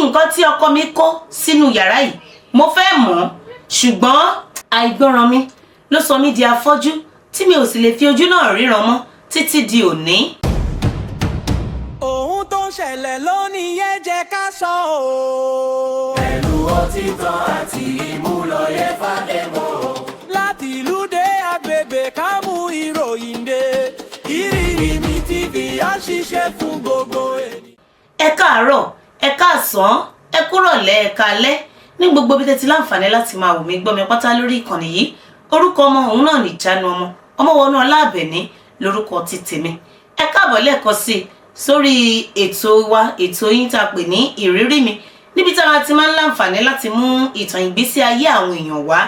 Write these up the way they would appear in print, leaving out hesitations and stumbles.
nǹkan tí ọkọ mi kó sínú yàrá yìí mo fẹ́ mọ̀ ṣùgbọ́n àìgbọràn mi ló sọ mí di afọ́jú tí mi ò sì lè fi ojú náà ríran mọ́ títí di òní. ohun tó ń ṣẹlẹ̀ lónìí yẹn jẹ́ ká sọ ọ́. pẹ̀lú òtítọ́ àti ìmúlòyè fàdébò. láti ìlú dé agbègbè ká mú ìròyìn dé. Ìrírí mi TV á ṣiṣẹ́ fún gbogbo ènìyàn. ẹ káàárọ̀ ẹ káàsán ẹ kúrọ̀lẹ́ ẹ káalẹ́ ní gbogbo bí tẹ́tí láǹfààní láti máa wò mí gbọ́ mi pátá lórí ìkànnì yìí. Orúkọ ọmọ òun náà ní Ìjánu ọmọ wọnú Ọláàbẹ̀ní lórúkọ ti tèmi. ẹ káàbọ̀ lẹ́ẹ̀kan sí i sórí ètò wa ètò yín tá a pè ní ìrírí mi, níbi tí a ti máa ń láǹfààní láti mú ìtàn ìgbésí ayé àwọn èèyàn wá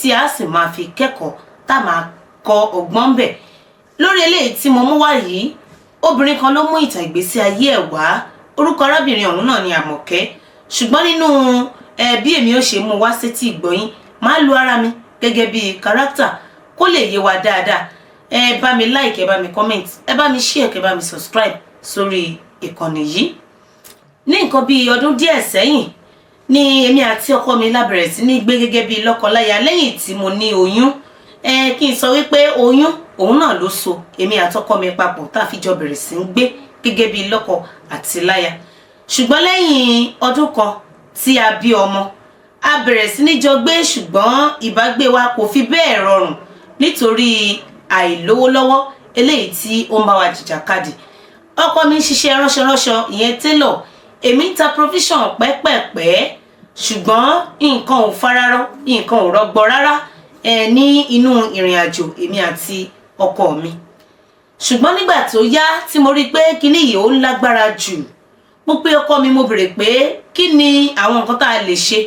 tí a sì máa fi kẹ́kọ̀ọ́ tá a máa kọ ọgbọ́n bẹ̀. Lórí eléyìí tí mo mú wá yìí, obìnrin kan ló mú ìtàn ìgbésí ayé ẹ̀ wá. Orúkọ arábìnrin ọ̀hún náà ni Àmọ̀kẹ́. Ṣùgbọ́n nínú bí èmi ó ṣe mú wá sétí ìgbọ́yín, máa lu ara mi gẹ́gẹ́ bí kárátà kó lè yé wa dáadáa. Ẹ bá mi like, ẹ bá mi comment, ẹ bá mi share, ẹ bá mi subscribe sórí ìkànnì yìí. Ní nǹkan bí ọdún díẹ̀ sẹ́yìn ni èmi àti ọkọ mi la bẹ̀rẹ̀ sí ní gbé gẹ́gẹ́ bí lọ́kọláya lẹ́yìn tí mo ní oyún. Kí n sọ wípé oyún òun náà ló so èmi àtọkọ mi papọ̀ tá a fi jọ bẹ̀rẹ̀ sí ń gbé gẹ́gẹ́ bí lọ́kọ àti láya. Ṣùgbọ́n lẹ́yìn ọdún kan tí a bí ọmọ, a bẹ̀rẹ̀ sí ní jọ gbé, ṣùgbọ́n ìbágbé wa kò fi bẹ́ẹ̀ rọrùn nítorí àìlówó lọ́wọ́ eléyìí tí ó ń bá wa jìjàkadì. Ọkọ mi ń ṣiṣẹ́ ránṣọránṣọ, ìyẹn télọ̀, èmi ń ta provision pẹ́pẹ̀pẹ́, ṣùgbọ́n nǹkan ò fararọ, nǹkan ò rọgbọ rárá ní inú ìrìn àjò èmi àti ọkọ mi. Ṣùgbọ́n nígbà tó yá tí mo rí pé kíní yìí ó lágbára jù, mo pe ọkọ mi, mo bèrè pé kí ni àwọn nǹkan tá a lè ṣe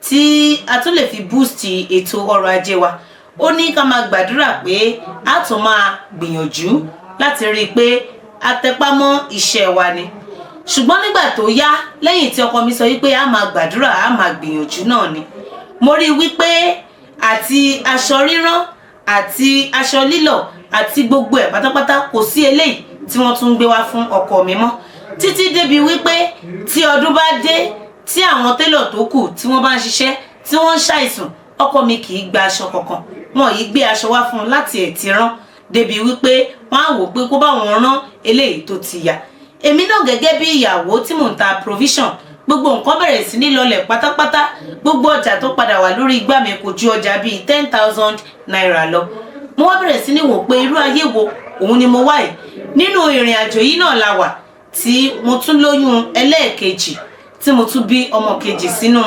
tí a tún lè fi boost ètò ọrọ̀ ajé wa. Ó ní ká máa gbàdúrà pé a tún máa gbìyànjú láti rí i pé a tẹpá mọ́ iṣẹ́ wa ni. Ṣùgbọ́n nígbà tó yá, lẹ́yìn tí ọkọ mi sọ wípé a máa gbàdúrà, a máa gbìyànjú náà ni, mo rí i wípé àti aṣọ rírán àti aṣọ lílọ̀ àti gbogbo ẹ̀ pátápátá kò sí eléyìí tí wọ́n tún gbé wá fún ọkọ mi mọ́. Títí débi wípé tí ọdún bá dé, tí àwọn télọ̀ tó kù tí wọ́n bá ń ṣiṣẹ́ tí wọ́n ń ṣàìsùn, ọkọ mi kì í gba aṣọ kankan, wọn yìí gbé aṣọ wá fún un láti ẹ̀ ti rán, débi wípé wọ́n á wò pé kó bá wọn rán eléyìí tó ti yà. Èmi náà gẹ́gẹ́ bí ìyàwó tí mò ń ta provision, gbogbo nǹkan bẹ̀rẹ̀ sí ní lọlẹ̀ pátápátá. Gbogbo ọjà tó padà wà lórí igbá mi kò ju ọjà bíi 10,000 naira lọ. Mo wá bẹ̀rẹ̀ sí ní wò pé irú ayé wo òun ni mo wá yìí. Nínú ìrìn àjò yìí náà la wà tí mo tún lóyún ẹlẹ́ẹ̀kejì, tí mo tún bí ọmọ kejì sínú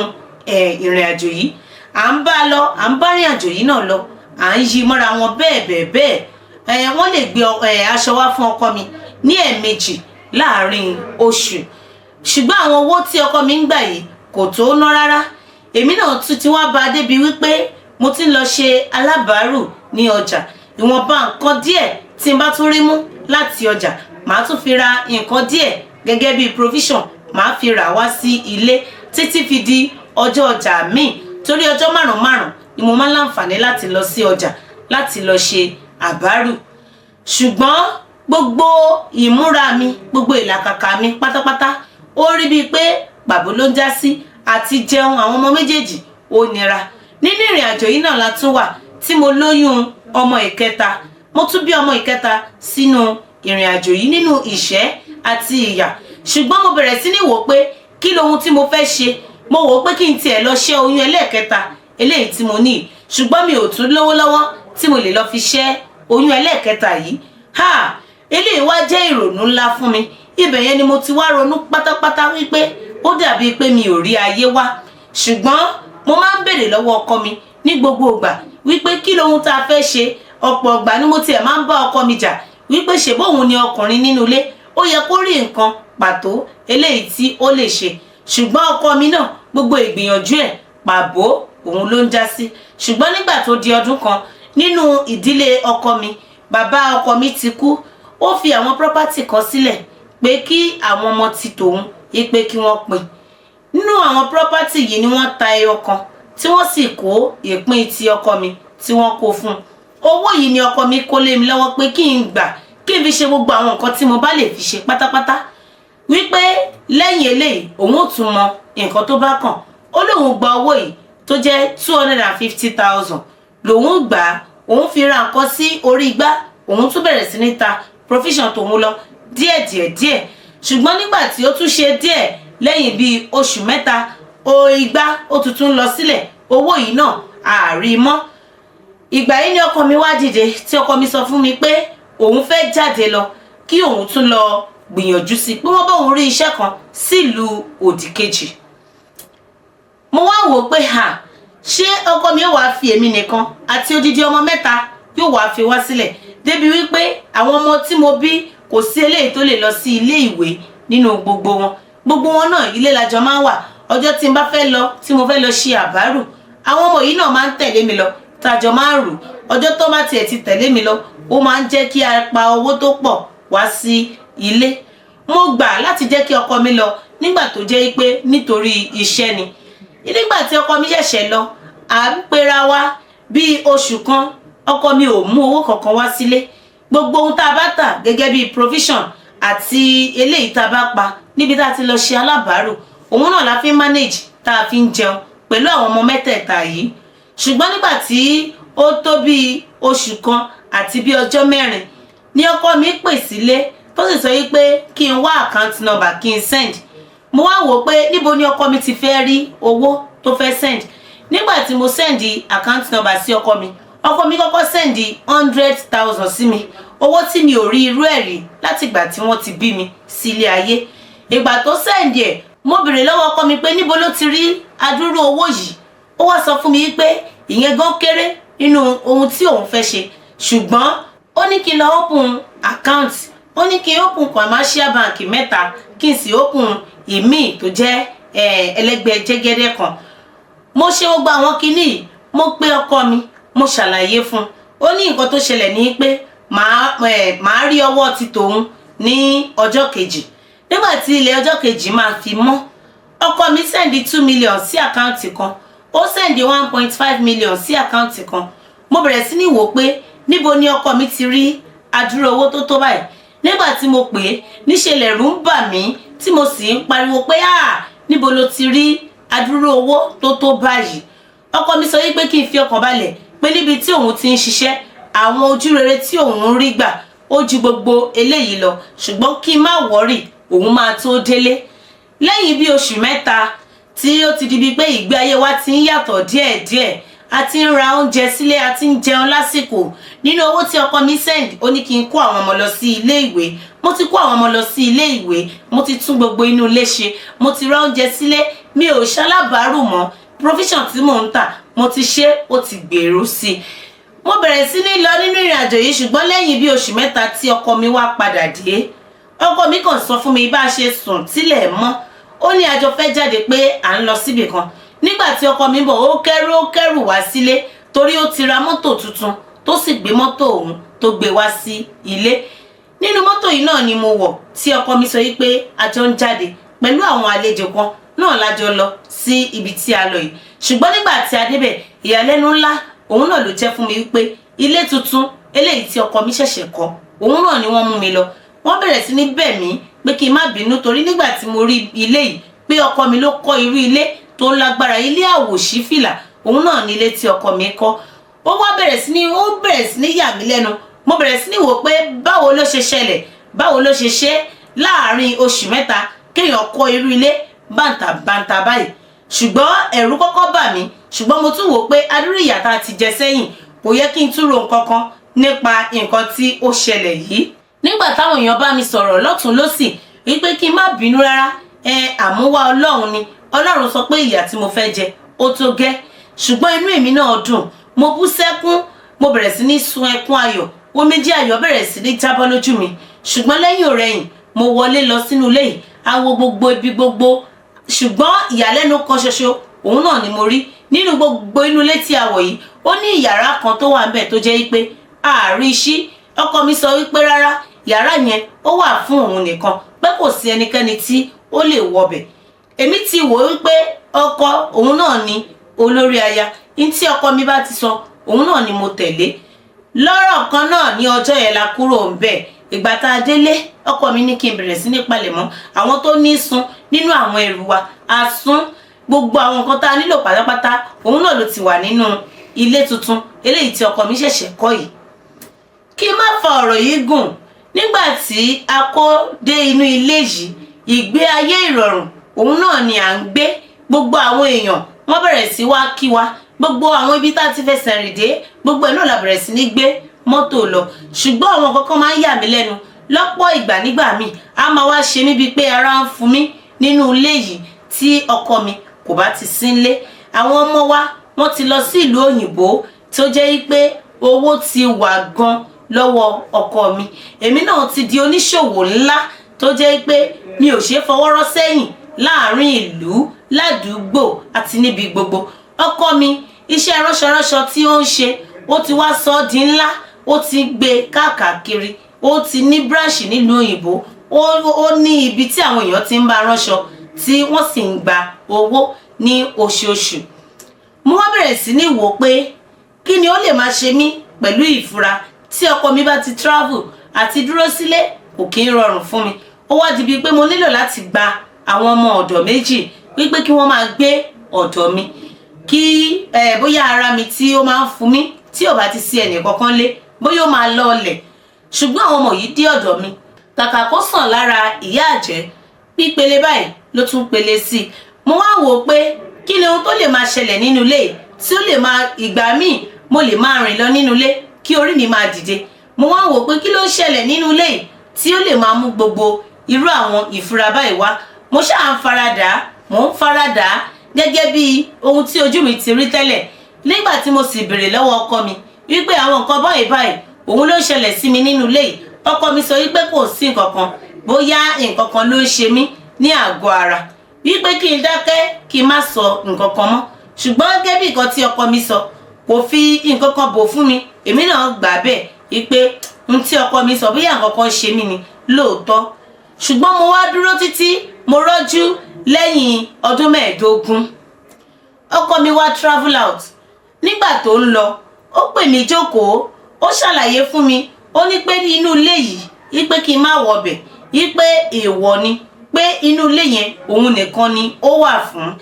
ìrìn àjò yìí. À ń bá lọ, à ń bá rìn àjò yìí náà lọ, à ń yí mọ́ra wọn bẹ́ẹ̀. Wọ́n lè gbé aṣọ wá fún ọkọ mi ní ẹ̀ẹ̀mejì láàárín oṣù. Ṣùgbọ́n àwọn owó tí ọkọ mi ń gbà yìí kò tó ná rárá. Èmi náà tún ti wá bá débi wípé mo ti ń lọ ṣe alábàárù ní ọjà. Ìwọ̀nba nǹkan díẹ̀ tí n bá tún rí mú láti ọjà, màá tún fi ra nǹkan díẹ̀ gẹ́gẹ́ bí provision, màá fi rà wá sí ilé títí fi di ọjọ́ ọjà míì. Torí ọjọ́ márùn-ún ni mo máa ń láǹfààní láti lọ sí ọjà láti lọ ṣe àbárù. Ṣùgbọ́n gbogbo ìmúra mi, gbogbo ìlàkàkà mi pátápátá, ó rí bíi pé pàbó ló ń já sí, àti jẹun àwọn ọmọ méjèèjì ó nira. Nínú ìrìn àjò yìí náà la tún wà tí mo lóyún ọmọ ìkẹta. Mo tún bí ọmọ ìkẹta sínú ìrìn àjò yìí nínú ìṣẹ́ àti ìyà. Ṣùgbọ́n mo bẹ̀rẹ̀ sí ní wò pé kí lohun tí mo fẹ́ ṣe. Mo wò pé kí n tiẹ̀ lọ ṣẹ́ oyún ẹlẹ́ẹ̀kẹta eléyìí tí mo ní, ṣùgbọ́n mi ò tún lówó lọ́wọ́ tí mo lè lọ fi ṣẹ́ oyún ẹlẹ́ẹ̀kẹta yìí. Eléyìí wá jẹ́ ìrònú ńlá fún mi. Ibẹ̀ yẹn ni mo ti wá ronú pátápátá wípé ó dàbí pé mi ò rí ayé wá. Ṣùgbọ́n mo máa ń béèrè lọ́wọ́ ọkọ mi ní gbogbo ìgbà wípé kí lohun tá a fẹ́ ṣe. Ọ̀pọ̀ ìgbà ni mo tiẹ̀ máa ń bá ọkọ mi jà wípé ṣe bóun ni ọkùnrin nínú ilé, ó yẹ kó rí nǹkan pàtó eléyìí tí ó lè ṣe. Ṣùgbọ́n ọkọ mi náà gbogbo ìgbìyànjú ẹ̀ pàbó òun ló ń já sí. Ṣùgbọ́n nígbà tó di ọdún kan nínú ìdílé ọkọ mi, bàbá ọkọ mi ti kú. Ó fi àwọn property kan sílẹ̀ pé kí àwọn ọmọ ti tòun pé kí wọ́n pín. Nínú àwọn property yìí ni wọ́n ta ẹyọ kan tí wọ́n sì kó ìpín ti ọkọ mi tí wọ́n kó fún. Owó yìí ni ọkọ mi kó lé mi lọ́wọ́ pé kí n gbà kí n fi ṣe gbogbo àwọn nǹkan tí mo bá lè fi ṣe pátápátá. wípé lẹ́yìn eléyìí òun ò tún mọ nǹkan tó bá kàn. Ó lóun gba owó yìí tó jẹ́ 250,000 lòun gbà á, òun fi ra nǹkan sí orí igbá, òun tún bẹ̀rẹ̀ sí ní ta provision tòun lọ díẹ̀. Ṣùgbọ́n nígbà tí ó tún ṣe díẹ̀ lẹ́yìn bíi oṣù mẹ́ta, igbá ó tuntun lọ sílẹ̀, owó yìí náà àárí mọ́. Ìgbà yìí ni ọkọ mi wá dìde tí ọkọ mi sọ fún mi pé òun fẹ́ jáde lọ kí òun tún lọ gbìyànjú sí pé wọ́n bá òun rí iṣẹ́ kan sílùú òdì kejì. Mo wá wò pé ṣé ọkọ mi yóò wá fi èmi nìkan àti odidi ọmọ mẹ́ta yóò wá fi wá sílẹ̀ débi wípé àwọn ọmọ tí mo bí kò sí eléyìí tó lè lọ sí ilé ìwé nínú gbogbo wọn náà ilé làjọ máa ń wà. Ọjọ́ tí n bá fẹ́ lọ tí mo fẹ́ lọ ṣe àbárù, àwọn ọmọ yìí náà máa ń tẹ̀lé mi lọ tàjọ máa ń rù. Ọjọ́ tó bá tiẹ̀ ti tẹ̀lé mi lọ, ó máa ń jẹ́ kí a pa owó tó pọ̀ wá sí ilé. Mo gbà láti jẹ́ kí ọkọ mi lọ nígbà tó jẹ́ pé nítorí iṣẹ́ ni. Nígbà tí ọkọ mi ṣẹ̀ṣẹ̀ lọ, à ń pera wa bíi oṣù kan, ọkọ mi ò mú owó kankan wá sílé. Gbogbo ohun tá a bá tà gẹ́gẹ́ bíi provision àti eléyìí tá a bá pa níbi tá a ti lọ ṣe alábàárù, òun náà la fi ń manage tá a fi ń jẹun pẹ̀lú àwọn ọmọ mẹ́tẹ̀ẹ̀ta yìí. Ṣùgbọ́n nígbà tí ó tó bíi oṣù kan àti bíi ọjọ́ 4 ni ọkọ mi pè sílé tó sì sọ wípé kí n wá account number kí n send. Mo wá wò pé níbo ni ọkọ mi ti fẹ́ rí owó tó fẹ́ send. Nígbà tí mo send account number sí ọkọ mi kọ́kọ́ send 100,000 sí mi, owó tí mi ò rí irú ẹ̀ rí láti ìgbà tí wọ́n ti bí mi sí ilé ayé. Ìgbà tó send ẹ̀, mo béèrè lọ́wọ́ ọkọ mi pé níbo ló ti rí adúrú owó yìí. Ó wá sọ fún mi pé ìyẹn gan kéré nínú ohun tí òun fẹ́ ṣe, ṣùgbọ́n ó ní kí n lọ open account, ó ní kí n open commercial bank 3 kí n sì open ìmíì tó jẹ́ ẹlẹ́gbẹ́ jẹ́gẹ́dẹ́ kan. Mo ṣe gbogbo àwọn kinní, mo pe ọkọ mi, mo ṣàlàyé fún. Ó ní nǹkan tó ṣẹlẹ̀ ní pé màá rí ọwọ́ ti tòun ní ọjọ́ kejì. Nígbà tí ilẹ̀ ọjọ́ kejì máa fi mọ́, ọkọ mi send 2 million sí àkáǹtì kan, ó send 1.5 million sí àkáǹtì kan. Mo bẹ̀rẹ̀ sí ní wò pé níbo ni ọkọ mi ti rí adúrú owó tó báyìí. Nígbà tí mo pè é, níṣe lẹ̀rù ń bà mí tí mo sì ń pariwo pé níbo ló ti rí adúrú owó tó báyìí. Ọkọ mi sọ wípé kí n fi ọkàn balẹ̀ pé níbi tí òun ti ń ṣiṣẹ́, àwọn ojú rere tí òun rí gbà ó ju gbogbo eléyìí lọ, ṣùgbọ́n kí n má wọ́rì, òun máa tó délé. Lẹ́yìn bí oṣù mẹ́ta tí ó ti di bíi pé ìgbé ayé wa ti ń yàtọ̀ díẹ̀díẹ̀, a ti ń ra oúnjẹ sílé, a ti ń jẹun lásìkò. Nínú owó tí ọkọ mi send, ó ní kí n kó àwọn ọmọ lọ sí ilé ìwé. Mo ti kó àwọn ọmọ lọ sí ilé ìwé, mo ti tún gbogbo inú ilé ṣe, mo ti ra oúnjẹ sílé, mi ò ṣalábàárù mọ́. Provision tí mò ń tà, mo ti ṣe, ó ti gbèrú sí i. Mo bẹ̀rẹ̀ sí ní lọ nínú ìrìn àjò yìí, ṣùgbọ́n lẹ́yìn bí oṣù mẹ́ta tí ọkọ mi wá padà dé, ọkọ mi kàn sọ fún mi bá a ṣe sùn tílẹ̀ mọ́. Ó ní a jọ fẹ́ jáde pé à ń lọ síbì kan. Nígbà tí ọkọ mi bọ̀, ó kẹ́rù wá sílé torí ó ti ra mọ́tò tuntun tó sì gbé mọ́tò òun tó gbé wá sí ilé. Nínú mọ́tò yìí náà ni mo wọ̀ tí ọkọ mi sọ wípé a jọ ń jáde pẹ̀lú àwọn àlejò kan náà lájọ lọ sí ibi tí a lọ yìí. Ṣùgbọ́n nígbà tí a débẹ̀, ìyàlẹ́nu ńlá òun náà ló jẹ́ fún mi wípé ilé tuntun eléyìí tí ọkọ mi ṣẹ̀ṣẹ̀ kọ́, òun náà ni wọ́n mú mi lọ. Wọ́n bẹ̀rẹ̀ sí ní bẹ̀ mí pé kí n má bínú torí nígbà tí mo rí ilé yìí pé ọkọ mi ló kọ́ irú ilé tó lágbára, ilé àwòṣífìlà, òun náà ní ilé tí ọkọ mi kọ́. Ó bẹ̀rẹ̀ sí ní yà mí lẹ́nu. Mo bẹ̀rẹ̀ sí ní wò pé báwo ló ṣe ṣẹlẹ̀, báwo ló ṣe ṣe láàárín oṣù mẹ́ta kéèyàn kọ́ irú ilé bàǹtàbàǹtà báyìí. Ṣùgbọ́n ẹ̀rù kọ́kọ́ bà mí, ṣùgbọ́n mo tún wò pé adúrú ìyà tá a ti jẹ sẹ́yìn, kò yẹ kí n tún ro nǹkan kan nípa nǹkan tí ó ṣẹlẹ̀ yìí. Nígbà táwọn èèyàn bá mi sọ̀rọ̀ lọ́tùn lósì wípé kí n má bínú rárá, àmúwá Ọlọ́run ni. Ọlọ́run sọ pé ìyà tí mo fẹ́ jẹ ó tó gẹ́. Ṣùgbọ́n inú èmi náà dùn, mo bú sẹ́kún, mo bẹ̀rẹ̀ sí ní sun ẹkún ayọ̀, omijé ayọ̀ bẹ̀rẹ̀ sí ní jábọ́ lójú mi. Ṣùgbọ́n lẹ́yìn ọ̀rẹ̀yìn, mo wọlé lọ sínú ilé yìí, a wo gbogbo ibi gbogbo. Ṣùgbọ́n ìyàlẹ́nu kan ṣoṣo òun náà ni mo rí nínú gbogbo inú ilé tí a wọ̀ yìí. Ó ní ìyàrá kan tó wà ńbẹ̀ tó jẹ́ wípé àárí sí. Ọkọ mi sọ wípé rárá, yàrá yẹn ó wà fún òun nìkan, pé kò sí ẹnikẹ́ni tí ó lè wọbẹ̀. Èmi ti wò wípé ọkọ òun náà ni olórí aya, ní tí ọkọ mi bá ti sọ òun náà ni mo tẹ̀lé. Lọ́rọ̀ kan náà ní ọjọ́ yẹn la kúrò ńbẹ̀ ìgbà tá a délé ọkọ mi ní kí n bẹ̀rẹ̀ sí ní palẹ̀mọ́ àwọn tó ní sun nínú àwọn ẹrù wa a sún gbogbo àwọn nǹkan tá a nílò pátápátá òun náà ló ti wà nínú ilé tuntun eléyìí tí ọkọ mi ṣẹ̀ṣẹ̀ kọ́ yìí. kí n má fa ọ̀rọ̀ yìí gùn, nígbà tí a kó dé inú ilé yìí ìgbé ayé ìrọ̀rùn òun náà ni à ń gbé. Gbogbo àwọn èèyàn wọ́n bẹ̀rẹ̀ sí wá kí wa, gbogbo àwọn ibi tá a ti fẹsẹ̀ rìn dé gbogbo ẹ̀ náà la bẹ̀rẹ̀ sí ní gbé mọ́tò lọ. ṣùgbọ́n àwọn kankan máa ń yà mí lẹ́nu lọ́pọ̀ ìgbà nígbà míì a máa wá ṣe mí bíi pé ara ń fún mi nínú ilé yìí tí ọkọ mi kò bá ti sí nílé. àwọn ọmọ wa wọ́n ti lọ sí ìlú òyìnbó tó jẹ́ pé owó ti wà gan lọ́wọ́ ọkọ mi. èmi náà ti di oníṣòwò ńlá tó jẹ́ pé mi ò ṣe fọwọ́rọ́ sẹ́yìn láàrin ìlú ládùúgbò àti níbi gbogbo. ọkọ mi iṣẹ́ ránṣọránṣọ tí ó ń ṣe ó ti wá sọ ọ́ di ńlá, ó ti gbé káàkiri, ó ti ní branch nílùú òyìnbó, ó ní ibi tí àwọn èèyàn ti ń bá ránṣọ tí wọ́n sì ń gba owó ní oṣooṣù. mo wá bẹ̀rẹ̀ sí ní wò pé kí ni ó lè máa ṣe mí pẹ̀lú ìfura tí ọkọ mi bá ti travel àti dúró sílé kò kí ń rọrùn fún mi. ó wá di bíi pé mo nílò láti gba àwọn ọmọ ọ̀dọ̀ méjì wípé kí wọ́n máa gbé ọ̀dọ̀ mi kí bóyá ara mi tí ó máa ń fún mi tí ò bá ti sí ẹnì kankan lé bóyá ó máa lọọlẹ̀. ṣùgbọ́n àwọn ọmọ yìí dé ọ̀dọ̀ mi kàkà kó sàn lára ìyá àjẹ́ pípele báyìí ló tún pele sí i. mo wá wò ó pé kí ni ohun tó lè máa ṣẹlẹ̀ nínú ilé tí ó lè máa ìgbà míì mo lè máa rìn lọ nínú ilé kí orí mi máa dìde. mo wá wò ó pé kí ló ń ṣẹlẹ̀ nínú ilé tí ó lè máa mú gbogbo irú àwọn ìfura báyìí wá. mo ṣáà ń faradà mò ń faradà gẹ́gẹ́ bí ohun tí ojú mi ti rí tẹ́lẹ̀. nígbà tí mo sì béèrè lọ́wọ́ ọkọ mi wípé àwọn nǹkan báyìí òun ló ń ṣẹlẹ̀ sí mi nínú ilé yìí, ọkọ mi sọ wípé kò sí nǹkan kan, bóyá nǹkan kan ló ń ṣe mí ní àgọ́ ara, wípé kí n dákẹ́ kí n má sọ nǹkan kan mọ́. ṣùgbọ́n gẹ́gẹ́ bí nǹkan tí ọkọ mi sọ kò fi nǹkan kan bò fún mi, èmi náà gbà bẹ́ẹ̀ wípé ohun tí ọkọ mi sọ bóyá nǹkan kan ṣe mí ni lóòótọ́. ṣùgbọ́n mo wá dúró títí mo rọ́jú lẹ́yìn ọdún 15 ọkọ mi wá travel out. nígbà tó ń lọ ó pè mí jókòó, ó ṣàlàyé fún mi, ó ní pé inú ilé yìí wípé kí n má wọbẹ̀, wípé èèwọ̀ ni, pé inú ilé yẹn òun nìkan ni ó wà fún.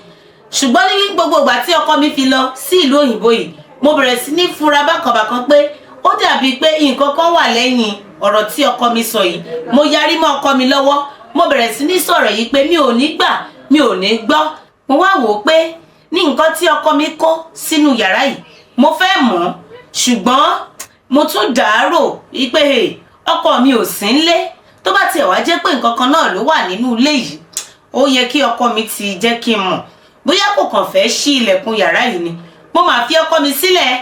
ṣùgbọ́n ní gbogbo ìgbà tí ọkọ mi fi lọ sí ìlú òyìnbó yìí mo bẹ̀rẹ̀ sí ní fura bákanbàkan pé ó dàbí pé nǹkan kan wà lẹ́yìn ọ̀rọ̀ tí ọkọ mi sọ yìí. mo yarí mọ́ ọkọ mi lọ́wọ́, mo bẹ̀rẹ̀ sí ní sọ̀rọ̀ yìí pé mi ò ní gbà, mi ò ní gbọ́. mo wá wò ó pé ní nǹkan tí ọkọ mi kó sínú yàrá yìí mo fẹ́ mọ̀, ṣùgbọ́n mo tún dàárò wípé ọkọ mi ò sí nílé. tó bá tiẹ̀ wá jẹ́ pé nǹkan kan náà ló wà nínú ilé yìí ó yẹ kí ọkọ mi ti jẹ́ kí n mọ̀, bóyá kò kàn fẹ́ ṣí ilẹ̀kùn yàrá yìí ni. mo máa fi ọkọ mi sílẹ̀,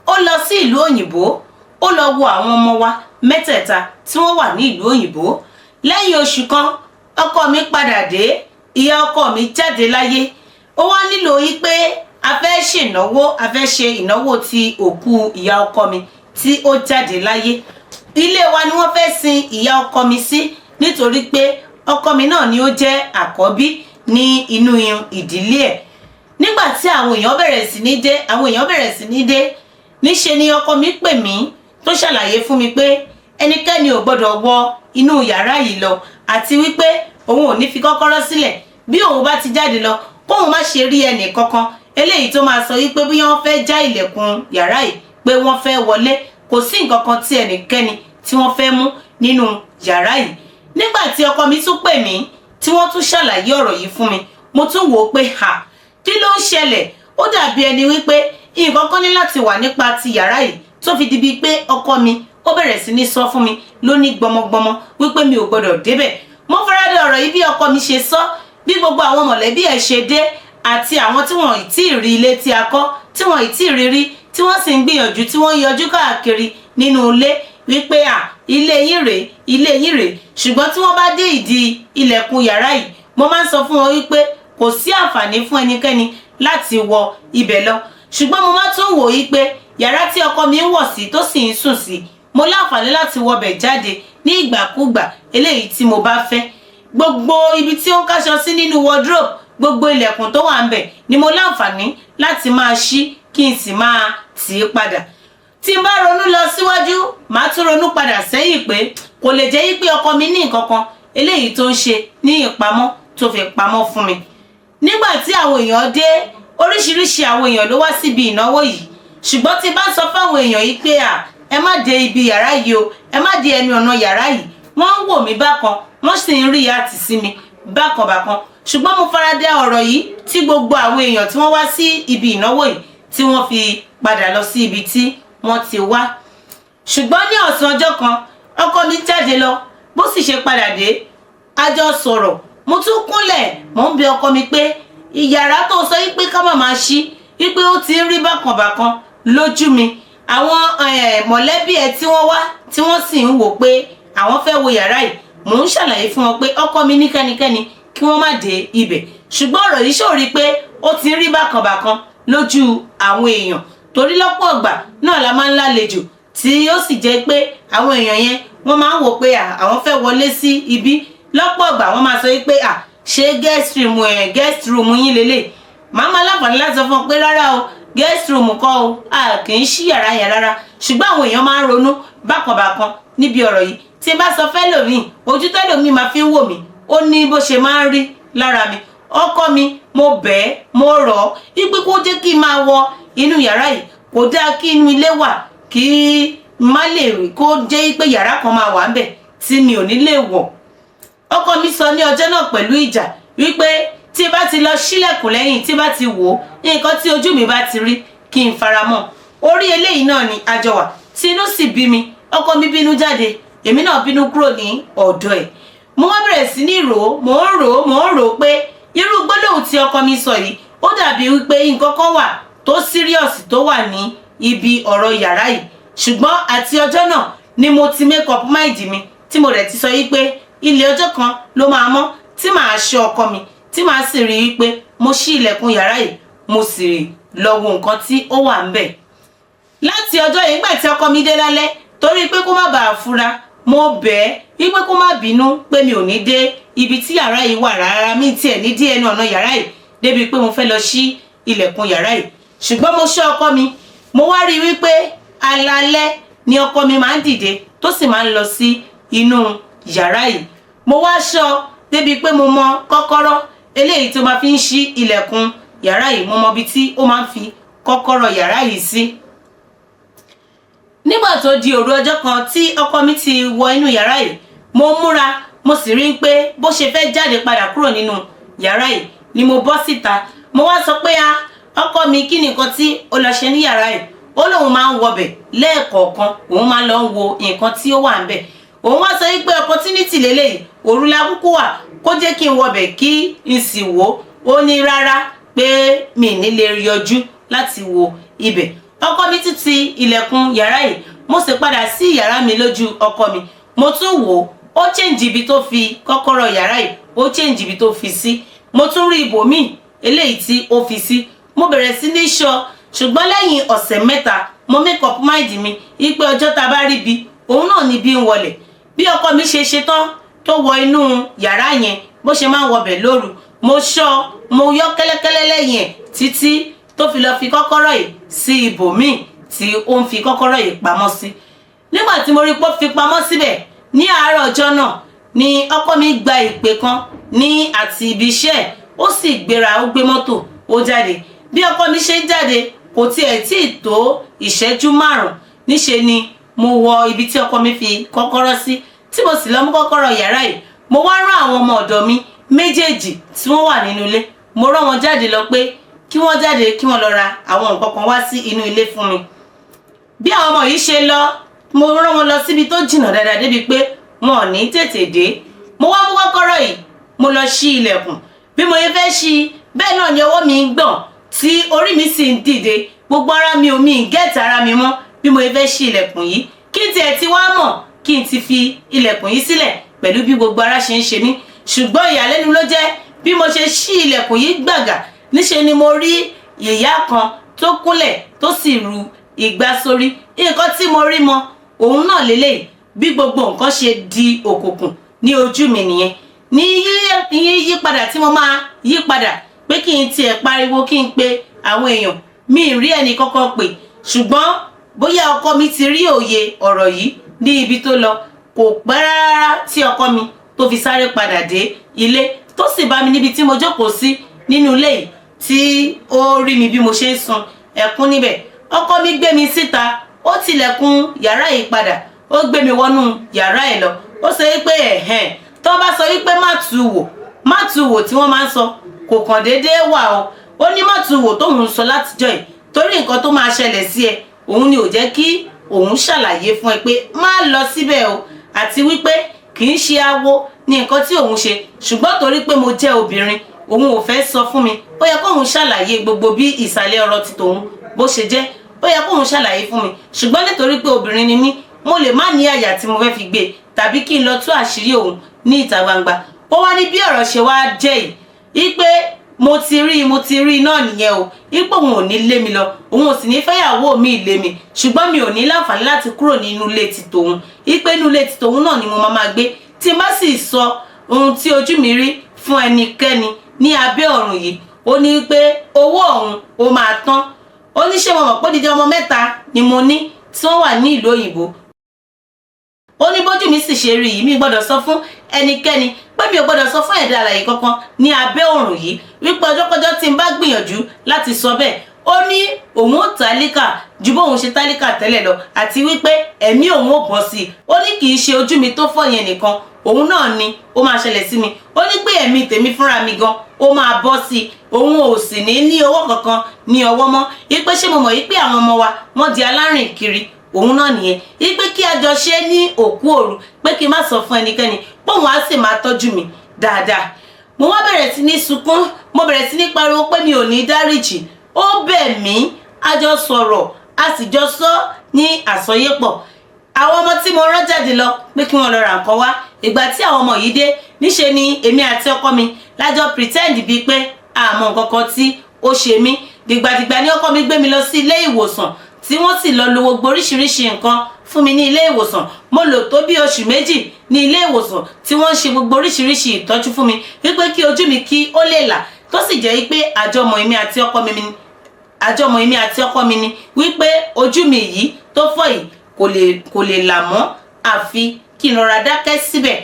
ó lọ sí ìlú òyìnbó, ó lọ wo àwọn ọmọ wa mẹ́tẹ̀ẹ̀ta tí wọ́n wà ní ìlú òyìnbó. lẹ́yìn oṣù kan ọkọ mi padà dé, ìyá ọkọ mi jáde láyé. ó wá nílò yí pé a fẹ́ ṣe ìnáwó ti òkú ìyá ọkọ mi tí ó jáde láyé. ilé wa ni wọ́n fẹ́ sin ìyá ọkọ mi sí, nítorí pé ọkọ mi náà ni ó jẹ́ àkọ́bí ní inú ìdílé ẹ̀. nígbà tí àwọn èèyàn bẹ̀rẹ̀ sí ní dé níṣe ni ọkọ mi pè mí tó ṣàlàyé fún mi pé ẹnikẹ́ni ò gbọ́dọ̀ wọ inú yàrá yìí lọ, àti wípé òun ò ní fi kọ́kọ́rọ́ sílẹ̀, bí òun bá ti jáde lọ kóun má ṣe rí ẹnì kankan eléyìí tó máa sọ wípé bí wọ́n fẹ́ já ilẹ̀kùn yàrá yìí pé wọ́n fẹ́ wọlé. kò sí nǹkan kan tí ẹnikẹ́ni tí wọ́n fẹ́ mú nínú yàrá yìí. nígbà tí ọkọ mi tún pè mí tí wọ́n tún ṣàlàyé ọ̀rọ̀ yìí fún mi, mo tún wò ó pé kí ló ń ṣẹlẹ̀. ó dàbí ẹni wípé nǹkan kan ní láti wà nípa ti yàrá yìí tó fi di bíi pé ọkọ mi ó bẹ̀rẹ̀ sí ní sọ fún mi lóní gbọmọgbọmọ wípé mi ò gbọdọ̀ débẹ̀. mo faradà ọ̀rọ̀ yìí bí ọkọ mi ṣe sọ, bí gbogbo àwọn mọ̀lẹ́bí ẹ̀ ṣe dé àti àwọn tí wọ́n ì tí ì rí ilé tí a kọ́, tí wọ́n ì tí ì rí tí wọ́n sì ń gbìyànjú tí wọ́n ń yọjú káàkiri nínú ilé wípé ilé yín rèé. ṣùgbọ́n tí wọ́n bá dé ìdí ilẹ̀kùn yàrá yìí mo máa ń sọ fún wọn wípé kò sí àǹfààní fún ẹnikẹ́ni láti wọ ibẹ̀ lọ. ṣùgbọ́n mo máa tún wò wípé yàrá tí ọkọ mi ń wọ̀ sí tó sì ń sùn sí mo láǹfààní láti wọbẹ̀ jáde ní ìgbàkúgbà eléyìí tí mo bá fẹ́. gbogbo ibi tí ó ń káṣọ sí nínú wardrobe, gbogbo ilẹ̀kùn tó wà ń bẹ̀ ni mo láǹfààní láti máa ṣí kí n sì máa tì í padà. tí n bá ronú lọ síwájú màá tún ronú padà sẹ́yìn pé kò lè jẹ́ pé ọkọ mi ní nǹkan kan eléyìí tó ń ṣe ní ìpamọ́ tó fi pamọ́ fún mi. Nígbà tí àwọn èèyàn dé, oríṣiríṣi àwọn èèyàn ló wá síbi ìnáwó yìí, ṣùgbọ́n tí bá sọ fáwọn èèyàn yìí pé ẹ má dé ibi yàrá yìí o, ẹ má dé ẹnu ọ̀nà yàrá yìí, wọ́n ń wò mí bákan, wọ́n sì ń rí àtì sí mi bákan bákan. Ṣùgbọ́n mo faradà ọ̀rọ̀ yìí tí gbogbo àwọn èèyàn tí wọ́n wá sí ibi ìnáwó yìí tí wọ́n fi padà lọ sí ibi tí wọ́n ti wá. Ṣùgbọ́n ní ọ̀sán ọjọ́ kan, ọkọ mi jáde lọ, bó sì ṣe padà dé, a jọ sọ̀rọ̀. Mo tún kúnlẹ̀, mò ń bi ọkọ mi pé ìyàrá tó sọ wípé ká má máa ṣí, wípé ó ti ń rí bákan bákan lójú mi. Àwọn mọ̀lẹ́bí ẹ tí wọ́n wá tí wọ́n sì ń wò pé àwọn fẹ́ wo yàrá yìí, mò ń ṣàlàyé fún wọn pé ọkọ mi ní kẹ́nikẹ́ni kí wọ́n má dé ibẹ̀. Ṣùgbọ́n ọ̀rọ̀ yìí ṣòrí pé ó ti ń rí bákan bákan lójú àwọn èèyàn, torí lọ́pọ̀ ìgbà náà la máa ń lálejò tí ó sì jẹ́ pé àwọn èèyàn yẹn wọ́n máa ń wò pé àwọn fẹ́ wọlé sí ibi. Lọ́pọ̀ ìgbà wọ́n máa sọ wípé ṣé guest room yín lélẹ̀. Màá máa láǹfààní láti sọ fún ọ pé rárá o, guest room kọ́ o, kì í ṣí yàrá yẹn rárá. Ṣùgbọ́n àwọn èèyàn máa ń ronú bákan bákan níbi ọ̀rọ̀ yìí. Tí n bá sọ fẹ́lòmíì, ojú tẹ́lòmíì máa fi ń wò mí, ó ní bó ṣe máa ń rí lára mi. Ọkọ mi, mo bẹ̀ẹ́, mo rọ̀ ọ́ wípé kó jẹ́ kí n máa wọ inú yàrá yìí. Kò dáa kí inú ilé wà kí má lè rí, kó jẹ́ pé yàrá kan máa wà ńbẹ̀ tí mi ò ní lè wọ̀. Ọkọ mi sọ ní ọjọ́ náà pẹ̀lú ìjà wípé tí bá ti lọ ṣílẹ̀kùn lẹ́yìn, tí bá ti wò ó, nǹkan tí ojú mi bá ti rí kí n faramọ́. Orí eléyìí náà ni a jọ wà tí inú sì bí mi. Ọkọ mi bínú jáde, èmi náà bínú kúrò ní ọ̀dọ̀ ẹ̀. Mo wá bẹ̀rẹ̀ sí ní rò ó pé irú gbólóhùn tí ọkọ mi sọ yìí, ó dàbí wípé nǹkan kan wà tó serious tó wà ní ibi ọ̀rọ̀ yàrá yìí. Ṣùgbọ́n àti ọjọ́ náà ni mo ti make up mind mi, tí mo rẹ̀ ti sọ wípé ilé ọjọ́ kan ló máa mọ́ tí màá ṣọ́ ọkọ mi, tí màá sì rí wípé mo ṣí ilẹ̀kùn yàrá yìí, mo sì rí lọ wo nǹkan tí ó wà ńbẹ̀. Láti ọjọ́ yìí, nígbà tí ọkọ mi dé lálẹ́, torí pé kó má bàa fura, mo bẹ̀ ẹ́ wípé kó má bínú pé mi ò ní dé ibi tí yàrá yìí wà rárá. Mi tiẹ̀ ní dé ẹnu ọ̀nà yàrá yìí débi pé mo fẹ́ lọ ṣí ilẹ̀kùn yàrá yìí. Ṣùgbọ́n mo ṣọ́ ọkọ mi, mo wá rí wípé alaalẹ́ ni ọkọ mi máa ń dìde tó sì máa ń lọ sí inú yàrá yìí. Mo wá ṣọ́ débi pé mo mọ kọ́kọ́rọ́ eléyìí tó máa fi ń ṣí ilẹ̀kùn yàrá yìí, mo mọ ibi tí ó máa ń fi kọ́kọ́rọ́ yàrá yìí sí. Nígbà tó di òru ọjọ́ kan tí ọkọ mi ti wọ inú yàrá yìí, mo múra, mo sì rí pé bó ṣe fẹ́ jáde padà kúrò nínú yàrá yìí ni mo bọ́ síta. Mo wá sọ pé ọkọ mi, kí ni nǹkan tí ó lọ ṣe ní yàrá yìí? Ó lóun máa ń wọbẹ̀ lẹ́ẹ̀kọ̀ọ̀kan, òun máa lọ ń wo nǹkan tí ó wà ńbẹ̀. Òun wá sọ wípé opportunity lélẹ́yìí, òru la kúkú wà, kó jẹ́ kí n wọbẹ̀ kí n sì wò ó. Ó ní rárá pé mi ní lè yọjú láti wo ibẹ̀. Ọkọ mi tún ti ilẹ̀kùn yàrá yìí, mo sì padà sí yàrá mi lójú ọkọ mi. Mo tún wò ó change ibi tó fi kọ́kọ́rọ́ yàrá yìí, ó change ibi tó fi sí. Mo tún rí ibòmíì eléyìí tí ó fi sí. Mo bẹ̀rẹ̀ sí ní ṣọ́, ṣùgbọ́n lẹ́yìn ọ̀sẹ̀ mẹ́ta mo make up mind mi wípé ọjọ́ tá bá rí bi, òun náà ni bí ń wọlẹ̀. Bí ọkọ mi ṣe ṣetán tó wọ inú yàrá yẹn, bó ṣe máa ń wọbẹ̀ lóru, mo ṣọ́, mo yọ́ kẹ́lẹ́kẹ́lẹ́ lẹ́yìn ẹ̀ títí tó fi lọ fi kọ́kọ́rọ́ yìí sí ibòmíì tí ó ń fi kọ́kọ́rọ́ yìí pamọ́ sí. Nígbà tí mo rí pé ó fi pamọ́ síbẹ̀, ní àárọ̀ ọjọ́ náà ni ọkọ mi gba ìpè kan ní àti ibi iṣẹ́ ẹ̀, ó sì gbéra, ó gbé mọ́tò, ó jáde. Bí ọkọ mi ṣe ń jáde, kò tiẹ̀ tí ì tó ìṣẹ́jú 5 níṣe ni mo wọ ibi tí ọkọ mi fi kọ́kọ́rọ́ sí, tí mo sì lọ mú kọ́kọ́rọ́ yàrá yìí. Mo wá rán àwọn ọmọ ọ̀dọ̀ mi méjèèjì tí wọ́n wà nínú ilé, mo rán wọn jáde lọ pé kí wọ́n jáde kí wọ́n lọ ra àwọn nǹkan kan wá sí inú ilé fún mi. Bí àwọn ọmọ yìí ṣe lọ, mo rán wọn lọ síbi tó jìnnà dáadáa débi pé wọn ò ní tètè dé. Mo wá mú kọ́kọ́rọ́ yìí, mo lọ ṣí ilẹ̀kùn. Bí mo yẹ fẹ́ ṣí, bẹ́ẹ̀ náà ni ọwọ́ mi ń gbọ̀n tí orí mi sì ń dìde, gbogbo ara mi ò mi gẹ́ẹ̀tì ara mi mọ́. Bí mo yẹ fẹ́ ṣí ilẹ̀kùn yìí, kí n tiẹ̀ ti wá mọ̀ kí n ti fi ilẹ̀kùn yìí sílẹ̀ pẹ̀lú bí gbogbo ara ṣe ń ṣe mí. Ṣùgbọ́n ìyàlẹ́nu ló jẹ́ bí mo ṣe ṣí ilẹ̀kùn yìí gbàgà, níṣe ni mo rí ìyá kan tó kúnlẹ̀ tó sì ru ìgbà sórí. Nǹkan tí mo rí mọ òun náà lélẹ́yìí, bí gbogbo nǹkan ṣe di òkùnkùn ní ojú mi nìyẹn. Ní yí padà tí mo máa yí padà pé kí n tiẹ̀ pariwo, kí n pe àwọn èèyàn, mi rí ẹni kọ́kọ́ pè. Ṣùgbọ́n bóyá ọkọ mi ti rí òye ọ̀rọ̀ yìí ní ibi tó lọ, kò pẹ́ rárá tí ọkọ mi tó fi sáré padà dé ilé tó sì bá mi níbi tí mo jókòó sí nínú ilé yìí tí ó rí mi bí mo ṣe ń sun ẹkún níbẹ̀. Ọkọ mi gbé mi síta, ó tilẹ̀kùn yàrá yìí padà, ó gbé mi wọnú yàrá ẹ̀ lọ. Ó sọ wípé tó bá sọ wípé má tu wò tí wọ́n máa ń sọ kò kàn déédéé wà o. Ó ní má tu wò tóun sọ látijọ́ yìí torí nǹkan tó máa ṣẹlẹ̀ sí ẹ òun ni ò jẹ́ kí òun ṣàlàyé fún ẹ pé má lọ síbẹ̀ o, àti wípé kì í ṣe awo ní nǹkan tí òun ṣe, ṣùgbọ́n torí pé mo jẹ́ obìnrin òun ò fẹ́ sọ fún mi. Ó yẹ kóun ṣàlàyé gbogbo bí ìsàlẹ̀ ọ̀rọ̀ ti tòun bó ṣe jẹ́, ó yẹ kóun ṣàlàyé fún mi, ṣùgbọ́n nítorí pé obìnrin ni mí mo lè má ní àyà tí mo fẹ́ fi gbé tàbí kí n lọ tú àṣírí òun ní ìta gbangba. Ó wá ní bí ọ̀rọ̀ ṣe wá jẹ́ yìí pé mo ti rí náà nìyẹn o, ipò òun ò ní lé mi lọ, òun ò sì ní fẹ́yàwó mi lé mi, ṣùgbọ́n mi ò ní láǹfààní láti kúrò nínú ilé ti tòun, ipe inú ilé ti tòun náà ni mo máa gbé tí n bá sì sọ ohun tí ojú mi rí fún ẹnikẹ́ni ní abẹ́ ọ̀run yìí. Ó ní pé owó ọ̀hún ó máa tán. Ó ní ṣé mo mọ̀ pé dídí ọmọ 3 ni mo ní tí wọ́n wà ní ìlú òyìnbó. Ó ní bójú mi sì ṣe rí yìí mi gbọ́dọ̀ sọ fún ẹnikẹ́ni, pé mi ò gbọ́dọ̀ sọ fún ẹ̀dá alààyè kankan ní abẹ́ ọ̀run yìí wípé ọjọ́kọjọ́ tí n bá gbìyànjú láti sọ bẹ́ẹ̀. Ó ní òun ó tálíkà ju bóun ṣe tálíkà tẹ́lẹ̀ lọ àti wípé ẹ̀mí òun ó bọ́ sí i. Ó ní kì í ṣe ojú mi tó fọ́ yẹn nìkan, òun náà ni ó máa ṣẹlẹ̀ sí mi. Ó ní pé ẹ̀mí tèmi fúnra mi gan ó máa bọ́ sí i, òun ò sì ní owó kankan ní ọwọ́ mọ́. Wípé ṣé mo mọ̀ wípé àwọn ọmọ wa wọ́n di alárìn kiri, òun náà nìyẹn. Wípé kí a jọ ṣe ní òkú òru, pé kí n má sọ fún ẹnikẹ́ni, póun á sì máa tọ́jú mi dáadáa. Mo wá bẹ̀rẹ̀ sí ní sunkún, mo bẹ̀rẹ̀ sí ní pariwo pé mi ò ní dáríjì. Ó bẹ̀ mí, a jọ sọ̀rọ̀, a sì jọ sọ ní àsọyépọ̀. Àwọn ọmọ tí mo rán jáde lọ pé kí wọ́n lọ ra nǹkan wá, ìgbà tí àwọn ọmọ yìí dé níṣe ni èmi àti ọkọ mi lájọ pretend bíi pé àmọ́ nǹkan kan tí ó ṣe mí. Dìgbàdìgbà ni ọkọ mi gbé mi lọ sí ilé ìwòsàn tí wọ́n sì lọ lo gbogbo oríṣiríṣi nǹkan fún mi ní ilé ìwòsàn. Mo lò tó bí oṣù 2 ní ilé ìwòsàn tí wọ́n ń ṣe gbogbo oríṣiríṣi ìtọ́jú fún mi wípé kí ojú mi kí ó lè là, tó sì jẹ́ wípé àjọmọ̀ èmi àti ọkọ mi ni wípé ojú mi yìí tó fọ́ yìí kò lè là mọ́ àfi kí n rọra dákẹ́ síbẹ̀.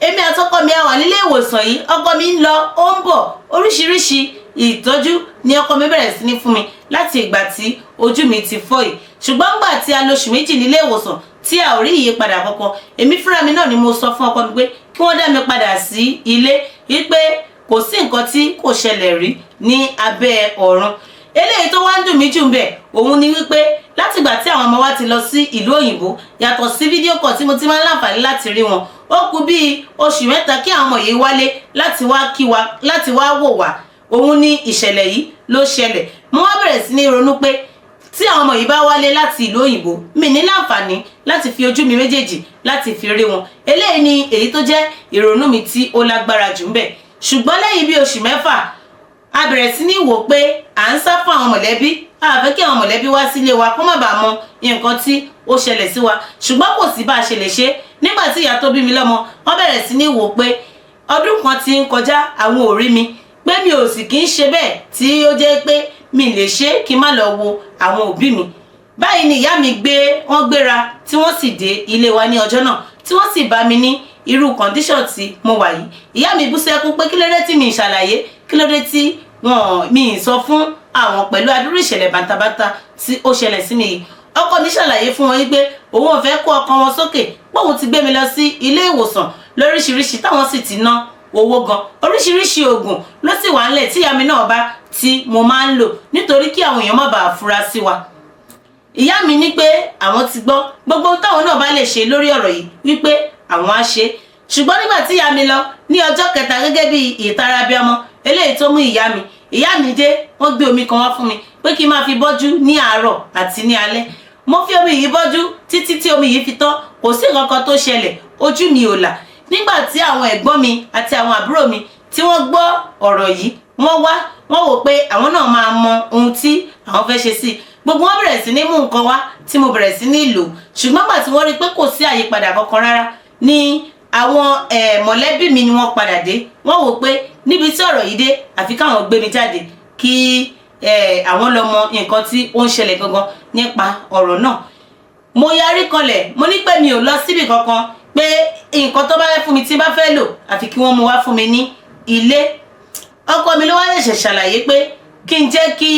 Èmi àti ọkọ mi á wà nílé ìwòsàn yìí, ọkọ mi ń lọ ó ń bọ̀, oríṣiríṣi ìtọ́jú ni ọkọ mi bẹ̀rẹ̀ sí ní fún mi láti ìgbà tí ojú mi ti fọ́ yìí. Ṣùgbọ́n gbà tí a lò oṣù 2 nílé ìwòsàn tí a ò rí ìyípadà kankan, èmi fúnra mi náà ni mo sọ fún ọkọ mi pé kí wọ́n dá mi padà sí ilé wípé kò sí nǹkan tí kò ṣẹlẹ̀ rí ní abẹ́ ọ̀run. Eléyìí tó wá ń dùn mí jù ńbẹ̀ òun ni wípé látìgbà tí àwọn ọmọ wa ti lọ sí ìlú òyìnbó, yàtọ̀ sí fídíò kọ̀ tí mo ti máa ń láǹfààní láti rí wọn, ó kù bí oṣù 3 kí àwọn ọmọ yìí wálé láti wá kí wa, láti wá wò wá. Òun ni ìṣẹ̀lẹ̀ yìí ló ṣẹlẹ̀. Mo wá bẹ̀rẹ̀ sí ní ronú pé tí àwọn ọmọ yìí bá wálé láti ìlú òyìnbó, mi ní láǹfààní láti fi ojú mi méjèèjì láti fi rí wọn. Eléyìí ni èyí tó jẹ́ ìrònú mi tí ó lágbára jù ńbẹ̀. Ṣùgbọ́n lẹ́yìn bí oṣù 6 a bẹ̀rẹ̀ sí ní wò pé à ń sá fún àwọn mọ̀lẹ́bí, a fẹ́ kí àwọn mọ̀lẹ́bí wá sílé wa kó má bàa mọ nǹkan tí ó ṣẹlẹ̀ sí wa. Ṣùgbọ́n kò sí bá a ṣe lè ṣe. Nígbà tí ìyá tó bí mi lọ́mọ wọ́n bẹ̀rẹ̀ sí ní wò pé ọdún kan ti ń kọjá àwọn ò rí mi, pé mi ò sì kí ń ṣe bẹ́ẹ̀ tí ó jẹ́ pé mi lè ṣe kí n má lọ wo àwọn òbí mi. Báyìí ni ìyá mi wọ́n gbéra tí wọ́n sì dé ilé wa ní ọjọ́ náà tí wọ́n sì bá mi ní irú condition tí mo wà yìí. Ìyá mi bú sẹ́kún pé kí ló dé tí mi ṣàlàyé, kí ló dé tí mi sọ fún àwọn pẹ̀lú adúrú ìṣẹ̀lẹ̀ bàǹtàbàǹtà tí ó ṣẹlẹ̀ sí mi yìí. Ọkọ mi ṣàlàyé fún wọn wípé òun ò fẹ́ kó ọkàn wọn sókè, pé òun ti gbé mi lọ sí ilé ìwòsàn lóríṣiríṣi táwọn sì ti ná owó gan, oríṣiríṣi oògùn ló sì wà ńlẹ̀ tí ìyá mi náà bá tí mo máa ń lò nítorí kí àwọn èèyàn má bàa fura sí wa. Ìyá mi ní pé àwọn ti gbọ́ gbogbo táwọn náà bá lè ṣe lórí ọ̀rọ̀ yìí wípé àwọn á ṣe. Ṣùgbọ́n nígbà tí ìyá mi lọ ní ọjọ́ 3 gẹ́gẹ́ bí ìtara bí ọmọ eléyìí tó mú ìyá mi dé, wọ́n gbé omi kan wá fún mi pé kí n máa fi bọ́jú ní àárọ̀ àti ní alẹ́. Mo fi omi yìí bọ́jú títí tí omi yìí fi tán, kò sí nǹkan kan tó ṣẹlẹ̀, ojú mi ò là. Nígbà tí àwọn ẹ̀gbọ́n mi àti àwọn àbúrò mi tí wọ́n gbọ́ ọ̀rọ̀ yìí, wọ́n wò pé àwọn náà máa mọ ohun tí àwọn fẹ́ ṣe sí. Gbogbo wọn bẹ̀rẹ̀ sí ní mú nǹkan wá tí mo bẹ̀rẹ̀ sí ní lò. Ṣùgbọ́n gbà tí wọ́n rí pé kò sí àyípadà kankan rárá ni àwọn mọ̀lẹ́bí mi ni wọ́n padà dé. Wọ́n wò pé níbi tí ọ̀rọ̀ yìí dé àfi káwọn gbé mi jáde kí àwọn lọ mọ nǹkan tí ó ń ṣẹlẹ̀ gangan nípa ọ̀rọ̀ náà. Mo yarí kanlẹ̀, mo ní pé mi ò lọ síbì kankan pé nǹkan tó bá fẹ́ fún mi tí bá fẹ́ lò àfi kí wọ́n mú wá fún mi ní ilé. Ọkọ mi ló wá ṣẹ̀ṣẹ̀ ṣàlàyé pé kí n jẹ́ kí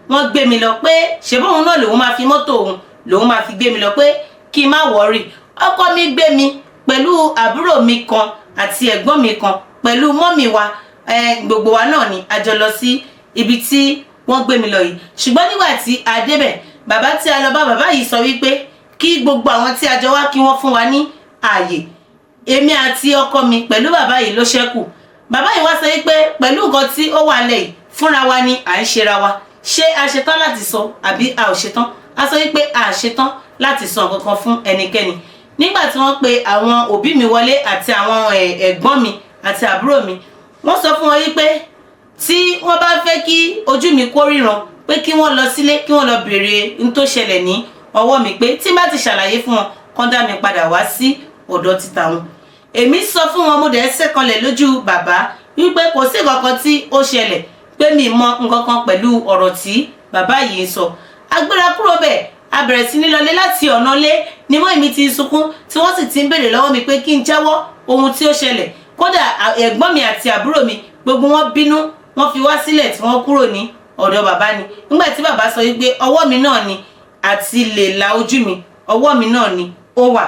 wọ́n gbé mi lọ, pé ṣe bóun náà lòun máa fi mọ́tò òun lòun máa fi gbé mi lọ, pé kí n má wọ́rì. Ọkọ mi gbé mi pẹ̀lú àbúrò mi kan àti ẹ̀gbọ́n mi kan pẹ̀lú mọ́mì wa, gbogbo wa náà ni a jọ lọ sí ibi tí wọ́n gbé mi lọ yìí. Ṣùgbọ́n nígbà tí a débẹ̀, bàbá tí a lọ bá, bàbá yìí sọ wípé kí gbogbo àwọn tí a jọ wá kí wọ́n fún wa ní ààyè. Èmi àti ọkọ mi pẹ̀lú bàbá yìí ló ṣẹ́kù. Bàbá yìí wá sọ wípé pẹ̀lú nǹkan tí ó wà lẹ̀ yìí fúnra wa ni à ń ṣera wa, ṣé a ṣetán láti sọ àbí a ò ṣetán? A sọ wípé a ṣetán láti sọ nǹkan kan fún ẹnikẹ́ni. Nígbà tí wọ́n pe àwọn òbí mi wọlé àti àwọn ẹ̀gbọ́n mi àti àbúrò mi, wọ́n sọ fún wọn wípé tí wọ́n bá fẹ́ kí ojú mi kó ríran, pé kí wọ́n lọ sílé kí wọ́n lọ béèrè n tó ṣẹlẹ̀ ní ọwọ́ mi, pé tí bá ti ṣàlàyé fún wọn kán dá mi padà wá sí ọ̀dọ̀ títà wọn. Èmi sọ fún wọn, mo dẹ̀ ṣẹ́kanlẹ̀ lójú bàbá wípé kò sí nǹkan kan tí ó ṣẹlẹ̀, pé mi mọ nǹkan kan pẹ̀lú ọ̀rọ̀ tí bàbá yìí ń sọ. A gbéra kúrò bẹ́ẹ̀, a bẹ̀rẹ̀ sí ní lọlé. Láti ọ̀nà lé ni mọ́ èmi ti sunkún tí wọ́n sì ti ń béèrè lọ́wọ́ mi pé kí n jáwọ́ ohun tí ó ṣẹlẹ̀. Kódà ẹ̀gbọ́n mi àti àbúrò mi gbogbo wọn bínú, wọ́n fi wá sílẹ̀ tí wọ́n kúrò ní ọ̀dọ̀ bàbá ni. Nígbà tí bàbá sọ wípé ọwọ́ mi náà ni àti lè la ojú mi, ọwọ́ mi náà ni ó wà.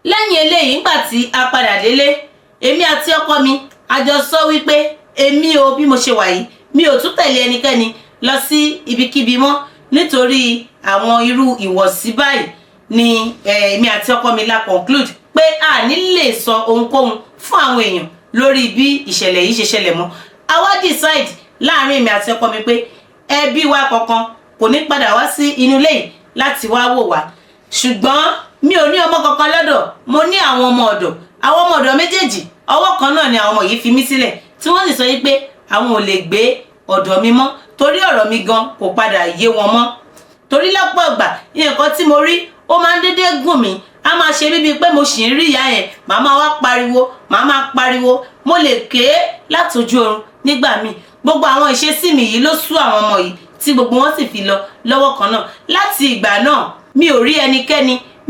Lẹ́yìn eléyìí, nígbà tí a padà délé, èmi àti ọkọ mi a jọ sọ wípé èmi o, bí mo ṣe wà yìí, mi ò tún tẹ̀lé ẹnikẹ́ni lọ sí ibikíbi mọ́, nítorí àwọn irú ìwọ̀sí báyìí ni èmi àti ọkọ mi la conclude pé a ní lè sọ ohunkóhun fún àwọn èèyàn lórí bí ìṣẹ̀lẹ̀ yìí ṣe ṣẹlẹ̀ mọ́. A wá decide láàrin èmi àti ọkọ mi pé ẹbí wa kankan kò ní padà wá sí inú ilé yìí láti wá wò wá. Ṣùgbọ́n mi ò ní ọmọ kankan lọ́dọ̀, mo ní àwọn ọmọ ọ̀dọ̀. Àwọn ọmọ ọ̀dọ̀ méjèèjì ọwọ́ kan náà ni àwọn ọmọ yìí fi mí sílẹ̀, tí wọ́n sì sọ wípé àwọn ò lè gbé ọ̀dọ̀ mi mọ́ torí ọ̀rọ̀ mi gan kò padà yé wọn mọ́. Torí lọ́pọ̀ ìgbà nǹkan tí mo rí ó máa ń dédé gùn mí, a máa ṣe bíbí pé mo sì ń rí ìyá yẹn, màá máa wá pariwo, màá máa pariwo, mo lè ké látojú oorun nígbà míì. Gbogbo àwọn ìṣesí mi yìí ló sú àwọn ọmọ yìí tí gbogbo wọn sì fi lọ lọ́wọ́ kan náà. Láti ìgbà náà mi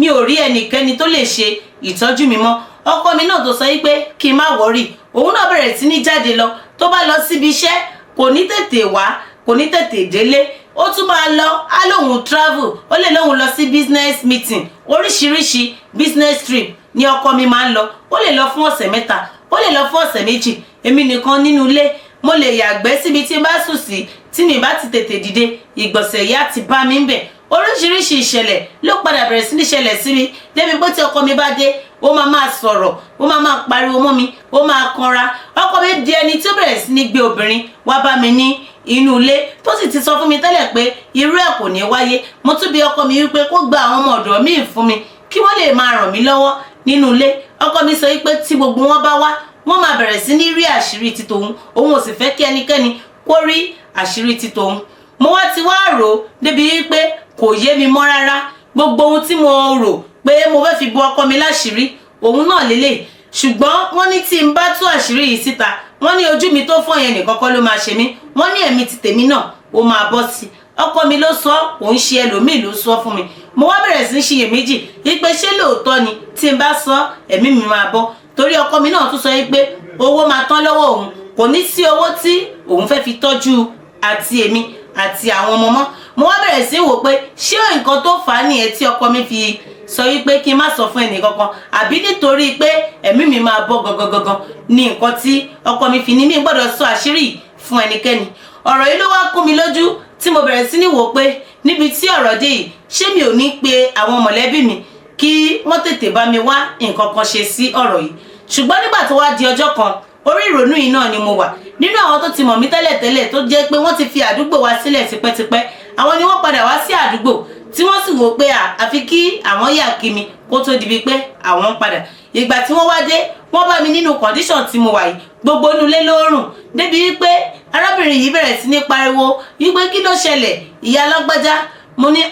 ò rí ẹnikẹ́ni tó lè ṣe ìtọ́jú mi mọ́. Ọkọ mi náà tó sọ wípé kí n má wọ́rì, òun náà bẹ̀rẹ̀ sí ní jáde lọ. Tó bá lọ síbi iṣẹ́ kò ní tètè wá, kò ní tètè délé. Ó tún máa lọ, á lóhun travel, ó lè lóhun lọ sí business meeting, oríṣiríṣi business trip ni ọkọ mi máa ń lọ. Ó lè lọ fún ọ̀sẹ̀ mẹ́ta, ó lè lọ fún ọ̀sẹ̀ méjì. Èmi nìkan nínú ilé, mo lè yàgbẹ́ síbi tí n bá sùn sí, tí mi bá ti tètè dìde, ìgbọ̀nsẹ̀ yá ti bá mi ń bẹ̀. Oríṣiríṣi ìṣẹ̀lẹ̀ ló padà bẹ̀rẹ̀ sí ní ṣẹlẹ̀ sí mi, débi pé tí ọkọ mi bá dé, ó máa sọ̀rọ̀, ó máa pariwo mọ́ mi, ó máa kanra. Ọkọ mi di ẹni tí ó bẹ̀rẹ̀ sí ní gbé obìnrin wá bá mi ní inú ilé, tó sì ti sọ fún mi tẹ́lẹ̀ pé irú ẹ̀ kò ní wáyé. Mo tún bi ọkọ mi wípé kó gba àwọn ọmọ ọ̀dọ̀ míì fún mi kí wọ́n lè máa ràn mí lọ́wọ́ nínú ilé. Ọkọ mi sọ wípé tí gbogbo wọn bá wá, wọ́n máa bẹ̀rẹ̀ sí ní rí àṣírí ti tòun, òun ò sì fẹ́ kí ẹnikẹ́ni kó rí àṣírí ti tòun. Mo wá ti wá rò débi wípé kò yé mi mọ́ rárá. Gbogbo ohun tí mo rò pé mo fẹ́ fi bo ọkọ mi láṣìírí, òun náà lélẹ̀. Ṣùgbọ́n wọ́n ní tí n bá tú àṣírí yìí síta, wọ́n ní ojú mi tó fọ́ yẹn nìkan kọ́ ló máa ṣe mí, wọ́n ní ẹ̀mí ti tèmi náà ó máa bọ́ sí. Ọkọ mi ló sọ, òun ṣe ẹlòmíì ló sọ fún mi. Mo wá bẹ̀rẹ̀ sí ṣiyèméjì wípé ṣé lóòótọ́ ni tí n bá sọ ẹ̀mí mi máa bọ́. Torí ọkọ mi náà tún sọ wípé owó máa tán lọ́wọ́ òun, kò ní sí owó tí òun fẹ́ fi tọ́jú àti èmi àti àwọn ọmọ mọ́. Mo wá bẹ̀rẹ̀ sí wò pé ṣé nǹkan tó fà á nìyẹn tí ọkọ mi fi sọ wípé kí n má sọ fún ẹnì kankan, àbí nítorí pé ẹ̀mí mi máa bọ́ gangan ní nǹkan tí ọkọ mi fi ní mi gbọ́dọ̀ sọ àṣírí fún ẹnikẹ́ni. Ọ̀rọ̀ yìí ló wá kún mi lójú tí mo bẹ̀rẹ̀ sí ní wò pé níbi tí ọ̀rọ̀ dé yìí, ṣé mi ò ní pe àwọn mọ̀lẹ́bí mi kí wọ́n tètè bá mi wá nǹkan kan ṣe sí ọ̀rọ̀ yìí. Ṣùgbọ́n nígbà tó wá di ọjọ́ kan, orí ìrònú yìí náà ni mo wà. Nínú àwọn tó ti mọ̀ mí tẹ́lẹ̀tẹ́lẹ̀ tó jẹ́ pé wọ́n ti fi àdúgbò wa sílẹ̀ tipẹ́tipẹ́, àwọn ni wọ́n padà wá sí àdúgbò tí wọ́n sì wò pé àfi kí àwọn yà kí mi kó tó di bíi pé àwọn ń padà. Ìgbà tí wọ́n wá dé, wọ́n bá mi nínú condition tí mo wà yìí, gbogbo inú ilé ló rùn, débi wípé arábìnrin yìí bẹ̀rẹ̀ sí ní pariwo wípé kí ló ṣẹlẹ̀ ìyá alágbájá. Mo ní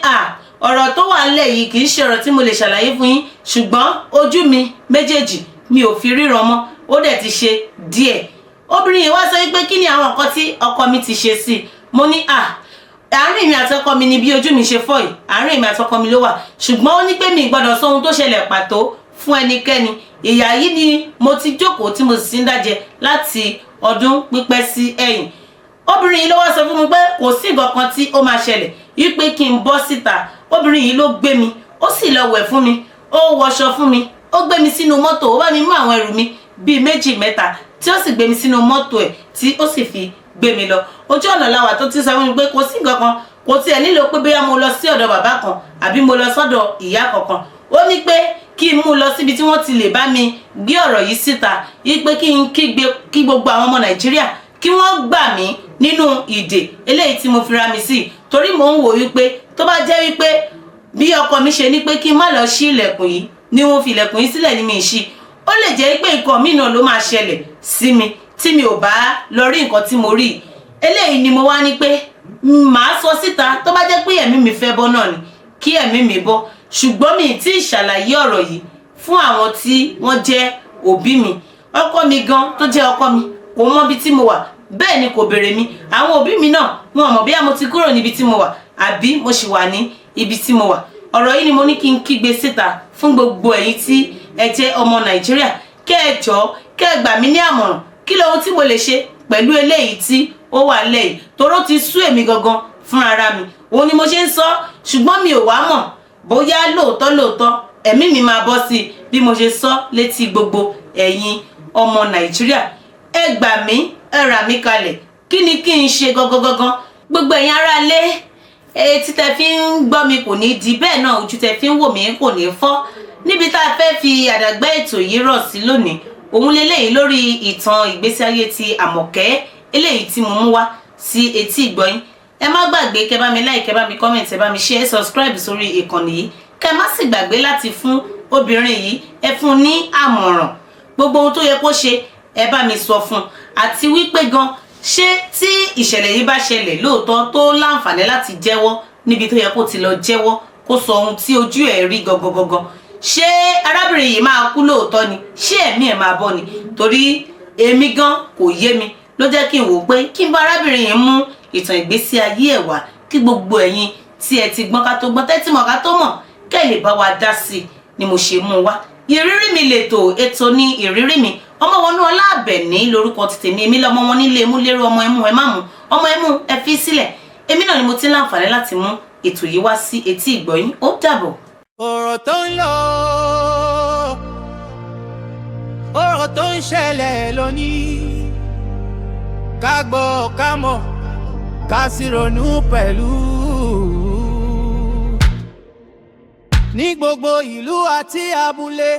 ọ̀rọ̀ tó wà ńlẹ̀ yìí kì í ṣe ọ̀rọ̀ tí mo lè ṣàlàyé fún yín, ṣùgbọ́n ojú mi méjèèjì mi ò fi ríran mọ́, ó dẹ̀ ti ṣe díẹ̀. Obìnrin yìí wá sọ wípé kí ni àwọn nǹkan tí ọkọ mi ti ṣe sí i. Mo ní àárín mi àti ọkọ mi ni bí ojú mi ṣe fọ́ yìí, àárín mi àti ọkọ mi ló wà, ṣùgbọ́n ó ní pé mi gbọ́dọ̀ sọ ohun tó ṣẹlẹ̀ pàtó fún ẹnikẹ́ni. Ìyà yìí ni mo ti jókòó tí mo sì ń dájẹ láti ọdún pípẹ́ sí ẹ̀yìn. Obìnrin yìí ló wá sọ fún mi pé kò sí nǹkan kan tí ó máa ṣẹlẹ̀ wípé kí n bọ́ síta. Obìnrin yìí ló gbé mi, ó sì lọ wẹ̀ fún mi, ó wọṣọ fún mi, ó gbé mi sínú mọ́tò, ó bá mi mú àwọn ẹrù mi bíi 2 mẹ́ta tí ó sì gbé mi sínú mọ́tò ẹ̀ tí ó sì fi gbé mi lọ. Ojú ọ̀nà la wà tó ti sọ fún mi pé kò sí nǹkan kan, kò tiẹ̀ nílò pé bóyá mo lọ sí ọ̀dọ̀ bàbá kan àbí mo lọ sọ́dọ̀ ìyá kankan. Ó ní pé kí n mú lọ síbi tí wọ́n ti lè bá mi gbé ọ̀rọ̀ yìí síta, wípé kí gbogbo àwọn ọmọ Nàìjíríà kí wọ́n gbà mí nínú ìdè eléyìí tí mo fi ra mi sí. Torí mò ń wò wípé tó bá jẹ́ wípé bí ọkọ mi ṣe ní pé kí n má lọ ṣí ilẹ̀kùn yìí ni wọ́n fi ilẹ̀kùn yìí sílẹ̀ ní mi ṣí, ó lè jẹ́ pé nǹkan mi náà ló máa ṣẹlẹ̀ sí mi tí mi ò bá lọ rí nǹkan tí mo rí. Eléyìí ni mo wá ní pé màá sọ síta tó bá jẹ́ pé ẹ̀mí mi fẹ́ bọ́ náà ni kí ẹ̀mí mi bọ́. Ṣùgbọ́n mi tí ì ṣàlàyé ọ̀rọ̀ yìí fún àwọn tí wọ́n jẹ́ òbí mi. Ọkọ mi gan tó jẹ́ ọkọ mi kò mọ ibi tí mo wà, bẹ́ẹ̀ ni kò béèrè mi. Àwọn òbí mi náà wọn mọ̀ bí mo ti kúrò níbi tí mo wà àbí mo ṣì wà ní ibi tí mo wà. Ọ̀rọ̀ yìí ni mo ní kí n kígbe síta fún gbogbo ẹ̀yin tí ẹ jẹ́ ọmọ Nàìjíríà. Kẹ́ ẹ jọ̀ọ́, kẹ́ ẹ gbà mí ní àmọ̀ràn kí lohun tí mo lè ṣe pẹ̀lú eléyìí tí ó wà lẹ́yìn. Toró ti sú èmi gangan fún ara mi, òun ni mo ṣe ń sọ, ṣùgbọ́n mi ò wá mọ̀ bóyá lóòótọ́ ẹ̀mí mi máa bọ́ sí bí mo ṣe sọ létí gbogbo ẹ̀yin ọmọ Nàìjíríà. Ẹ gbà mí, ẹ rà mí kalẹ̀. Kí ni kí n ṣe gangan? Gbogbo ẹ̀yin ará ilé, etí tẹ́ fi ń gbọ́ mi kò ní di, bẹ́ẹ̀ náà ojú tẹ́ fi ń wò mí kò ní fọ́. Níbi tá a fẹ́ fi àdàgbà ètò yìí rọ̀ sí lónìí, òun leléyìí lórí ìtàn ìgbésí ayé ti Àmọ̀kẹ́ eléyìí tí mo mú wá sí etí ìgbọ́yín. Ẹ má gbàgbé kẹ́ bá mi like, kẹ́ bá mi comment, ẹ bá mi share, subscribe sórí ìkànnì yìí. Kẹ́ má sì gbàgbé láti fún obìnrin yìí, ẹ fún ní àmọ̀ràn. Gbogbo ohun tó yẹ kó ṣe ẹ bá mi sọ fún. Àti wípé gan ṣé tí ìṣẹ̀lẹ̀ yìí bá ṣẹlẹ̀ lóòótọ́ tó láǹfààní láti jẹ́wọ́ níbi tó yẹ kó ti lọ jẹ́wọ́, kó sọ ohun tí ojú ẹ̀ rí gangan, ṣé arábìnrin yìí máa kú lóòótọ́ ni, ṣé ẹ̀mí ẹ̀ máa bọ́ ni? Torí èmi gan kò yé mi, ló jẹ́ kí n wò pé kí n bá arábìnrin yìí mú ìtàn ìgbésí ayé ẹ̀ wá kí gbogbo ẹ̀yin tí ẹ ti gbọ́n ká tó gbọ́n, tẹ́tí mọ̀ ká tó mọ̀, kẹ́ lè bá wa dá sí ni mo ṣe mú wá. Ìrírí mi lètò, ètò ní ìrírí mi. Ọmọwọnúọlá Àbẹ̀ní lórúkọ ti tèmi. Èmi lọmọ wọn nílé mú lérò ọmọ ẹmú ẹ má mú, ọmọ ẹmú ẹ fi sílẹ̀. Èmi náà ni mo ti ń láǹfààní láti mú ètò yìí wá sí etí ìgbọ́yín. Ó dàbọ̀. Ọ̀rọ̀ tó ń lọ, ọ̀rọ̀ tó ń ṣẹlẹ̀ lónìí, ká gbọ́ ká mọ̀ ká sì ronú pẹ̀lú. Ní gbogbo ìlú àti abúlé.